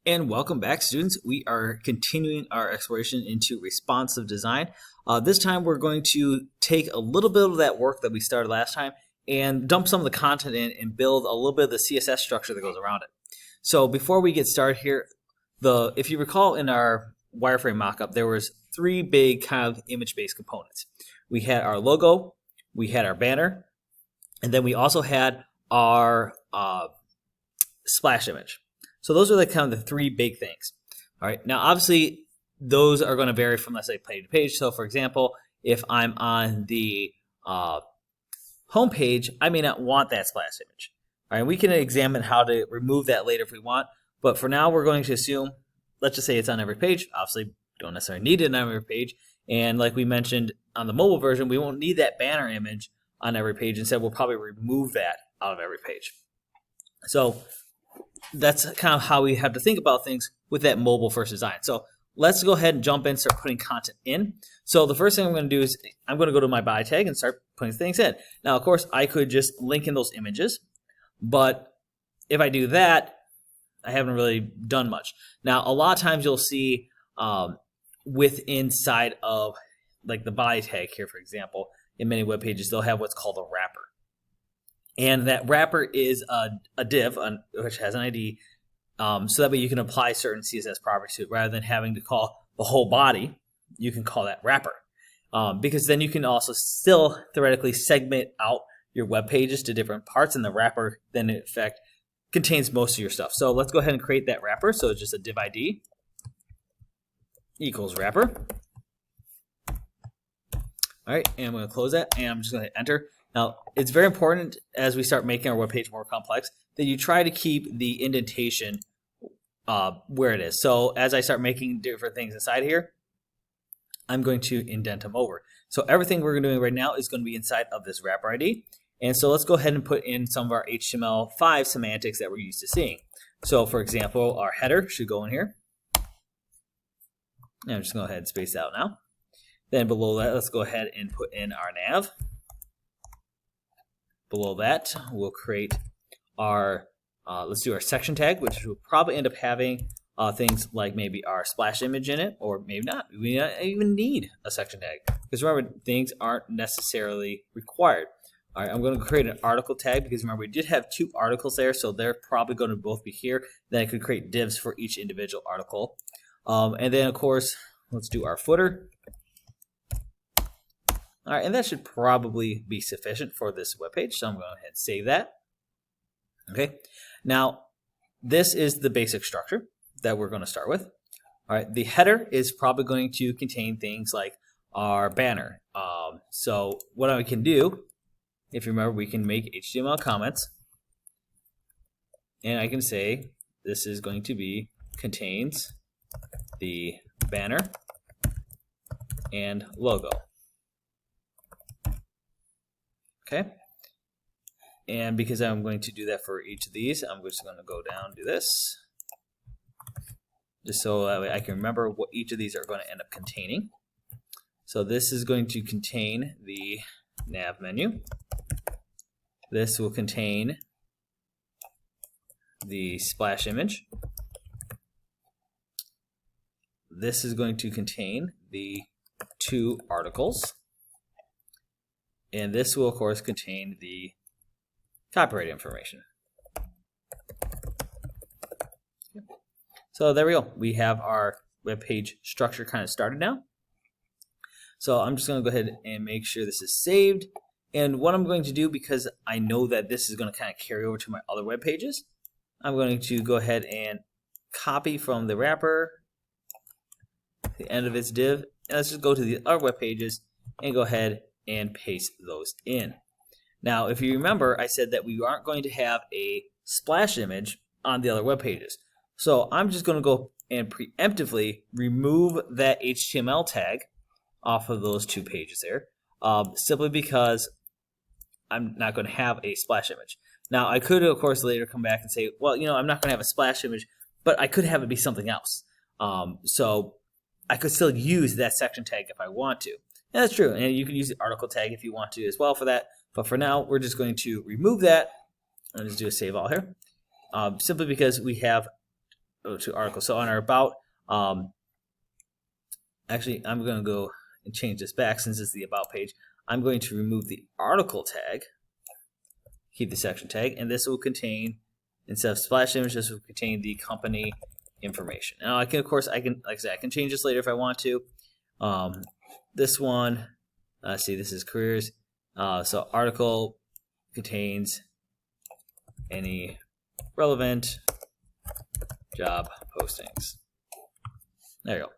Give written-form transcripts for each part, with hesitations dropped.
And welcome back, students. We are continuing our exploration into responsive design. This time we're going to take a little bit of that work that we started last time and dump some of the content in and build a little bit of the CSS structure that goes around it. So before we get started here, if you recall in our wireframe mockup, there was three big kind of image-based components. We had our logo, we had our banner, and then we also had our splash image. So those are the kind of the three big things. All right. Now, obviously, those are going to vary from, let's say, page to page. So, for example, if I'm on the home page, I may not want that splash image. All right. We can examine how to remove that later if we want. But for now, we're going to assume, let's just say it's on every page. Obviously, don't necessarily need it on every page. And like we mentioned on the mobile version, we won't need that banner image on every page. Instead, we'll probably remove that out of every page. So that's kind of how we have to think about things with that mobile first design. So let's go ahead and jump in and start putting content in. So the first thing I'm going to do is I'm going to go to my body tag and start putting things in. Now, of course, I could just link in those images, but if I do that, I haven't really done much. Now, a lot of times you'll see inside of like the body tag here, for example, in many web pages, they'll have what's called a wrapper. And that wrapper is a div which has an ID, so that way you can apply certain CSS properties to it. Rather than having to call the whole body, you can call that wrapper. Because then you can also still theoretically segment out your web pages to different parts, and the wrapper then in effect contains most of your stuff. So let's go ahead and create that wrapper. So it's just a div ID equals wrapper. All right, and I'm going to close that, and I'm just going to hit enter. Now, it's very important as we start making our web page more complex that you try to keep the indentation where it is. So as I start making different things inside here, I'm going to indent them over. So everything we're doing right now is going to be inside of this wrapper ID. And so let's go ahead and put in some of our HTML5 semantics that we're used to seeing. So for example, our header should go in here. And I'm just going to go ahead and space it out now. Then below that, let's go ahead and put in our nav. Below that, we'll create our, let's do our section tag, which will probably end up having things like maybe our splash image in it, or maybe not. We don't even need a section tag. Because remember, things aren't necessarily required. All right, I'm going to create an article tag, because remember, we did have two articles there, so they're probably going to both be here. Then I could create divs for each individual article. And then, of course, let's do our footer. All right, and that should probably be sufficient for this web page. So I'm going to go ahead and save that. Okay, now this is the basic structure that we're going to start with. All right, the header is probably going to contain things like our banner. So what I can do, if you remember, we can make HTML comments, and I can say this is going to be contains the banner and logo. Okay, and because I'm going to do that for each of these, I'm just going to go down and do this, just so that way I can remember what each of these are going to end up containing. So this is going to contain the nav menu. This will contain the splash image. This is going to contain the two articles. And this will, of course, contain the copyright information. So there we go. We have our web page structure kind of started now. So I'm just going to go ahead and make sure this is saved. And what I'm going to do, because I know that this is going to kind of carry over to my other web pages, I'm going to go ahead and copy from the wrapper, the end of its div. And let's just go to the other web pages and go ahead and paste those in. Now, if you remember, I said that we aren't going to have a splash image on the other web pages. So I'm just going to go and preemptively remove that HTML tag off of those two pages there, simply because I'm not going to have a splash image. Now, I could, of course, later come back and say, well, I'm not going to have a splash image, but I could have it be something else. So I could still use that section tag if I want to. And that's true, and you can use the article tag if you want to as well for that. But for now, we're just going to remove that. I'll just do a save all here, simply because we have to article. So on our about, actually, I'm going to go and change this back since it's the about page. I'm going to remove the article tag, keep the section tag, and this will contain, instead of splash image, this will contain the company information. Now I can, of course, like I said, I can change this later if I want to. This one, see, this is careers. So article contains any relevant job postings. There you go.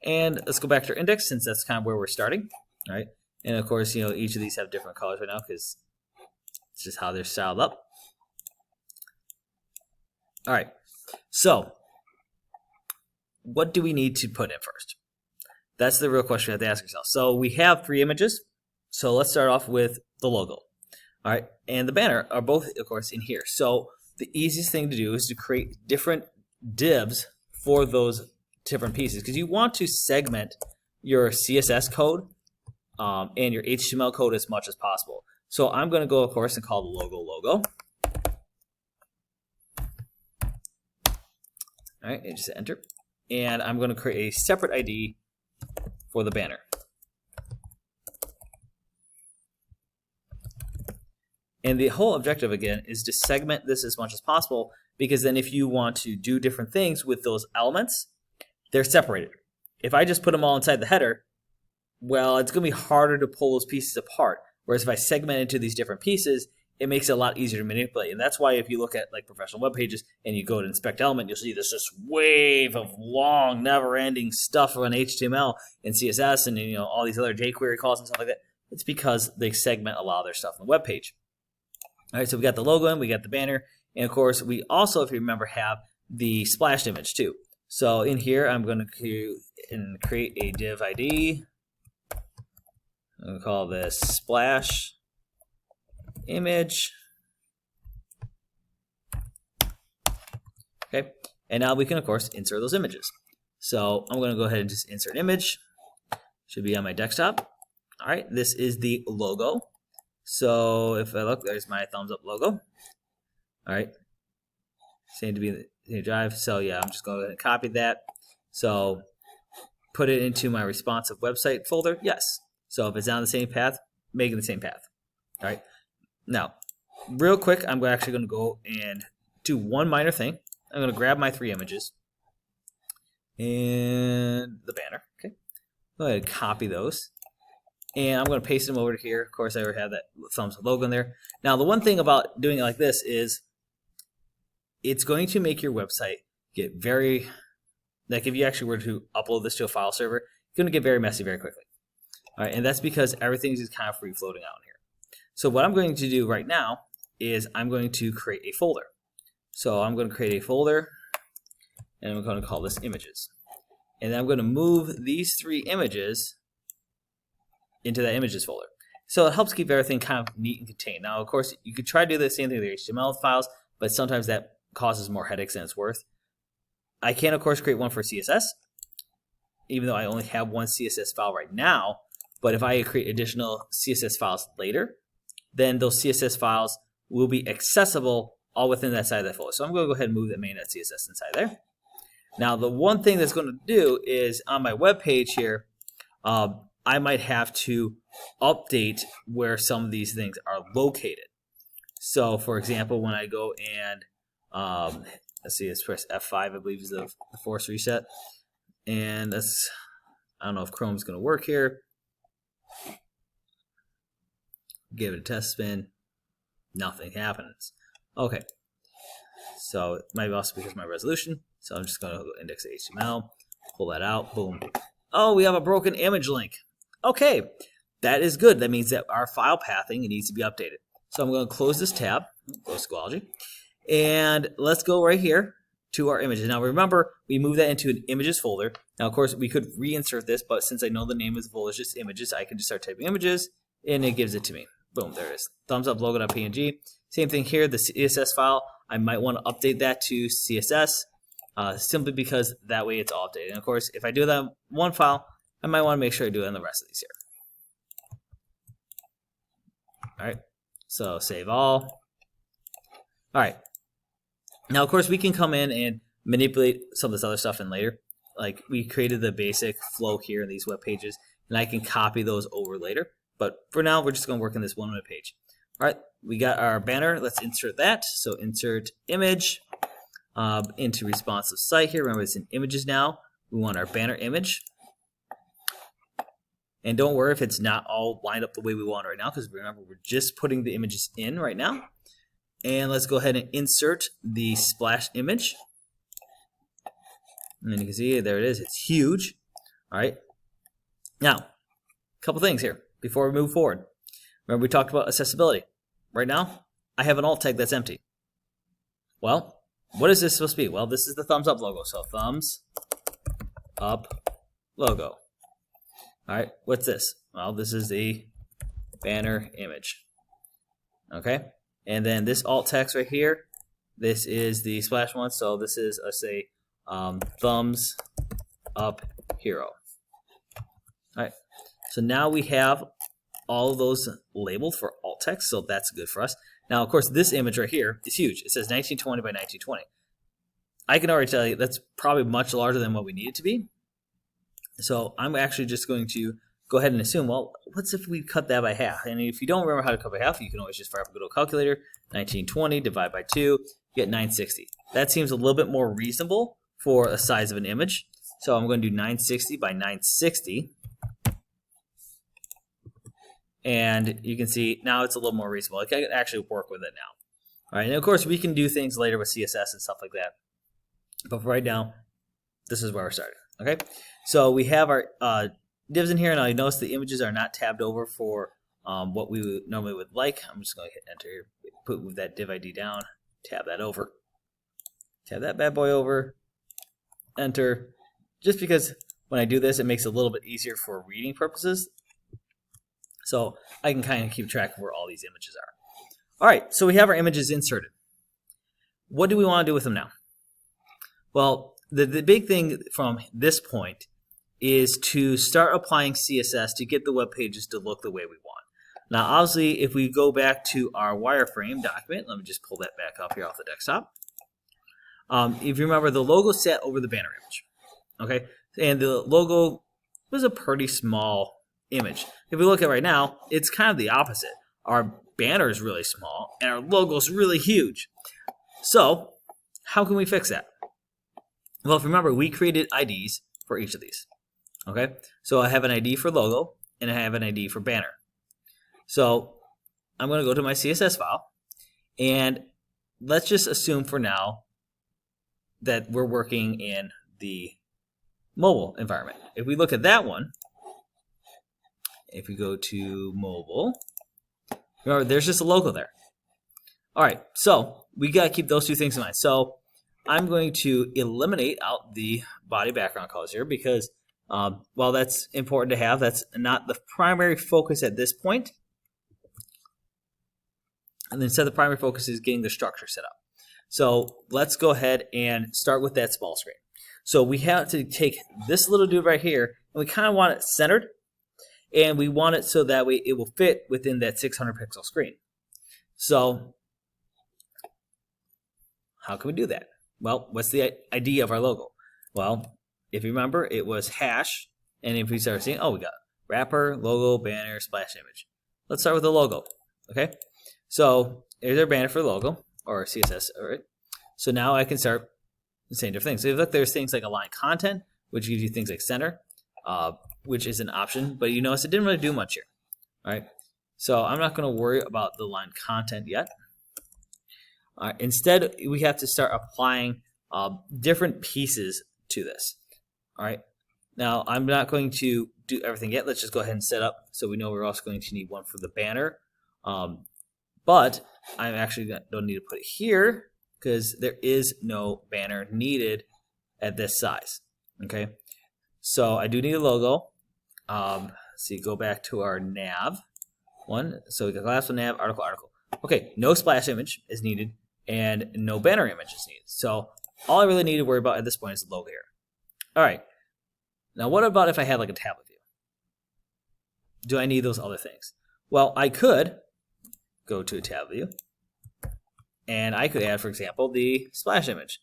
And let's go back to our index since that's kind of where we're starting. All right. And of course, each of these have different colors right now because it's just how they're styled up. All right. So what do we need to put in first? That's the real question we have to ask ourselves. So we have 3 images. So let's start off with the logo. All right. And the banner are both, of course, in here. So the easiest thing to do is to create different divs for those different pieces because you want to segment your CSS code and your HTML code as much as possible. So I'm going to go, of course, and call the logo. All right, and just enter. And I'm going to create a separate ID for the banner. And the whole objective, again, is to segment this as much as possible because then if you want to do different things with those elements, they're separated. If I just put them all inside the header, well, it's going to be harder to pull those pieces apart. Whereas if I segment into these different pieces, it makes it a lot easier to manipulate. And that's why if you look at like professional web pages and you go to inspect element, you'll see this wave of long, never-ending stuff on HTML and CSS and all these other jQuery calls and stuff like that. It's because they segment a lot of their stuff on the web page. All right, so we got the logo and we got the banner. And of course, we also, if you remember, have the splashed image too. So in here, I'm going to create a div ID. I'm going to call this splash image. Okay, and now we can, of course, insert those images. So I'm going to go ahead and just insert image. Should be on my desktop. All right, this is the logo. So if I look, there's my thumbs up logo. All right, seems to be in the drive. So yeah, I'm just going to go ahead and copy that. So put it into my responsive website folder. Yes. So if it's on the same path, make it the same path. All right. Now, real quick, I'm actually going to go and do one minor thing. I'm going to grab my 3 images and the banner. Okay. Go ahead and copy those. And I'm going to paste them over to here. Of course, I already have that thumbs up logo in there. Now, the one thing about doing it like this is it's going to make your website get very, like if you actually were to upload this to a file server, it's going to get very messy very quickly. All right, and that's because everything's just kind of free floating out here. So what I'm going to do right now is I'm going to create a folder. So I'm going to create a folder, and I'm going to call this images. And then I'm going to move these 3 images into that images folder. So it helps keep everything kind of neat and contained. Now, of course, you could try to do the same thing with your HTML files, but sometimes that causes more headaches than it's worth. I can, of course, create one for CSS, even though I only have one CSS file right now. But if I create additional CSS files later, then those CSS files will be accessible all within that side of that folder. So I'm going to go ahead and move that main.css inside there. Now, the one thing that's going to do is on my web page here, I might have to update where some of these things are located. So, for example, when I go and let's see, let's press F5, I believe is the force reset, and that's, I don't know if Chrome's going to work here. Give it a test spin. Nothing happens. Okay. So it might also be because of my resolution. So I'm just going to go index HTML, pull that out, boom. Oh, we have a broken image link. Okay, that is good. That means that our file pathing needs to be updated. So I'm going to close this tab, close Schoology, and let's go right here to our images. Now remember, we moved that into an images folder. Now, of course, we could reinsert this, but since I know the name of the folder is just images, I can just start typing images, and it gives it to me. Boom, there it is. Thumbs up logo.png. Same thing here, the CSS file. I might want to update that to CSS simply because that way it's all updated. And of course, if I do that in one file, I might want to make sure I do it in the rest of these here. All right, so save all. All right. Now, of course, we can come in and manipulate some of this other stuff in later. Like we created the basic flow here in these web pages, and I can copy those over later. But for now, we're just going to work on this one web page. All right, we got our banner. Let's insert that. So insert image into responsive site here. Remember, it's in images now. We want our banner image. And don't worry if it's not all lined up the way we want right now, because remember, we're just putting the images in right now. And let's go ahead and insert the splash image. And you can see, there it is. It's huge. All right. Now, a couple things here before we move forward. Remember, we talked about accessibility. Right now, I have an alt tag that's empty. Well, what is this supposed to be? Well, this is the thumbs up logo. So thumbs up logo. All right, what's this? Well, this is the banner image. Okay, and then this alt text right here, this is the splash one. So this is, let's say, thumbs up hero. All right, so now we have all of those labeled for alt text, so that's good for us. Now, of course, this image right here is huge. It says 1920 by 1920. I can already tell you that's probably much larger than what we need it to be. So I'm actually just going to go ahead and assume, well, what's if we cut that by half? And if you don't remember how to cut by half, you can always just fire up a good old calculator. 1920 divided by 2, you get 960. That seems a little bit more reasonable for a size of an image. So I'm going to do 960 by 960. And you can see now it's a little more reasonable. I can actually work with it now. All right, and of course we can do things later with CSS and stuff like that. But for right now, this is where we're starting. Okay, so we have our divs in here. Now you notice the images are not tabbed over for what we normally would like. I'm just going to hit enter here, move that div ID down, tab that over, tab that bad boy over, enter. Just because when I do this, it makes it a little bit easier for reading purposes. So I can kind of keep track of where all these images are. All right, so we have our images inserted. What do we want to do with them now? Well, the big thing from this point is to start applying CSS to get the web pages to look the way we want. Now, obviously, if we go back to our wireframe document, let me just pull that back up here off the desktop. If you remember, the logo sat over the banner image. Okay, and the logo was a pretty small image. If we look at it right now, it's kind of the opposite. Our banner is really small and our logo is really huge. So how can we fix that? Well, if you remember, we created IDs for each of these. Okay, so I have an ID for logo and I have an ID for banner. So I'm going to go to my CSS file, and let's just assume for now that we're working in the mobile environment. If we look at that one, if we go to mobile, remember there's just a logo there. All right, so we got to keep those two things in mind. So I'm going to eliminate out the body background colors here because while that's important to have, that's not the primary focus at this point. And instead, the primary focus is getting the structure set up. So let's go ahead and start with that small screen. So we have to take this little dude right here, and we kind of want it centered, and we want it so that way it will fit within that 600 pixel screen. So how can we do that? Well, what's the idea of our logo? Well, if you remember, it was hash, and if we start seeing, oh, we got wrapper, logo, banner, splash image. Let's start with the logo, okay? So here's our banner for logo, or CSS, all right? So now I can start saying different things. So if you look, there's things like align content, which gives you things like center, which is an option, but you notice it didn't really do much here, all right? So I'm not going to worry about the align content yet. Instead, we have to start applying different pieces to this. All right. Now, I'm not going to do everything yet. Let's just go ahead and set up so we know we're also going to need one for the banner. But I actually don't need to put it here because there is no banner needed at this size. Okay. So I do need a logo. Let's see, go back to our nav one. So we got last one, nav, article, article. Okay, no splash image is needed and no banner image is needed. So all I really need to worry about at this point is the logo here. All right. Now, what about if I had like a tablet view? Do I need those other things? Well, I could go to a tab view, and I could add, for example, the splash image.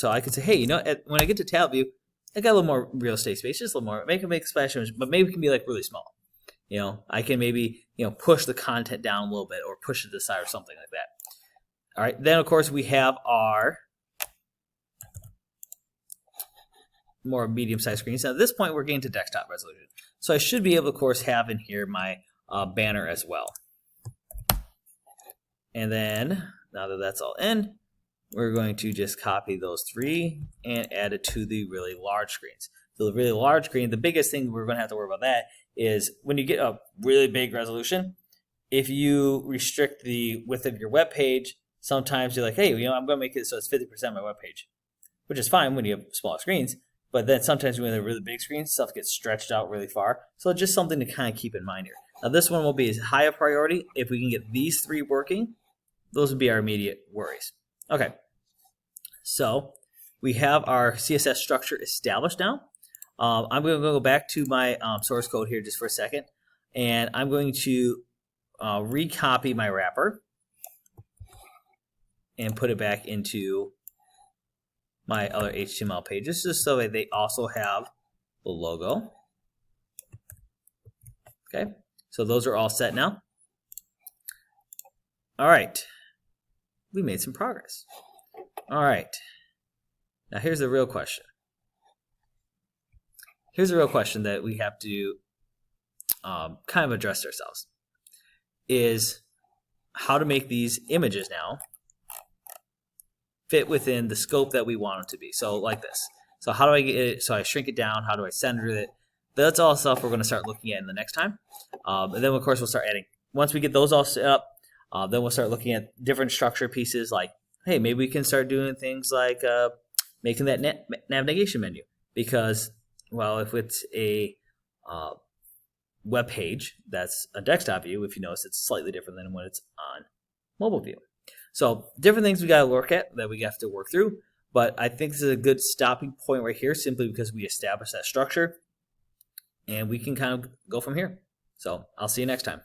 So I could say, hey, when I get to tab view, I got a little more real estate space, just a little more. Make a splash image, but maybe it can be like really small. I can maybe push the content down a little bit or push it to the side or something like that. All right, then of course we have our more medium-sized screens. Now at this point we're getting to desktop resolution, so I should be able to, of course, have in here my banner as well. And then now that that's all in, we're going to just copy those 3 and add it to the really large screens. So the really large screen, the biggest thing we're going to have to worry about that is when you get a really big resolution, if you restrict the width of your web page, sometimes you're like, hey, I'm going to make it so it's 50% of my web page, which is fine when you have smaller screens. But then sometimes when they're really big screens, stuff gets stretched out really far. So just something to kind of keep in mind here. Now this one will be as high a priority. If we can get these 3 working, those would be our immediate worries. Okay, so we have our CSS structure established now. I'm going to go back to my source code here just for a second, and I'm going to recopy my wrapper and put it back into my other HTML pages, just so that they also have the logo. Okay, so those are all set now. All right, we made some progress. All right, now here's the real question. Here's a real question that we have to kind of address ourselves, is how to make these images now fit within the scope that we want them to be. So like this. So how do I get it? So I shrink it down. How do I center it? That's all stuff we're going to start looking at in the next time. And then of course we'll start adding. Once we get those all set up, then we'll start looking at different structure pieces. Like, hey, maybe we can start doing things like making that navigation menu, because, well, if it's a web page that's a desktop view, if you notice, it's slightly different than when it's on mobile view. So different things we got to look at that we have to work through. But I think this is a good stopping point right here, simply because we established that structure, and we can kind of go from here. So I'll see you next time.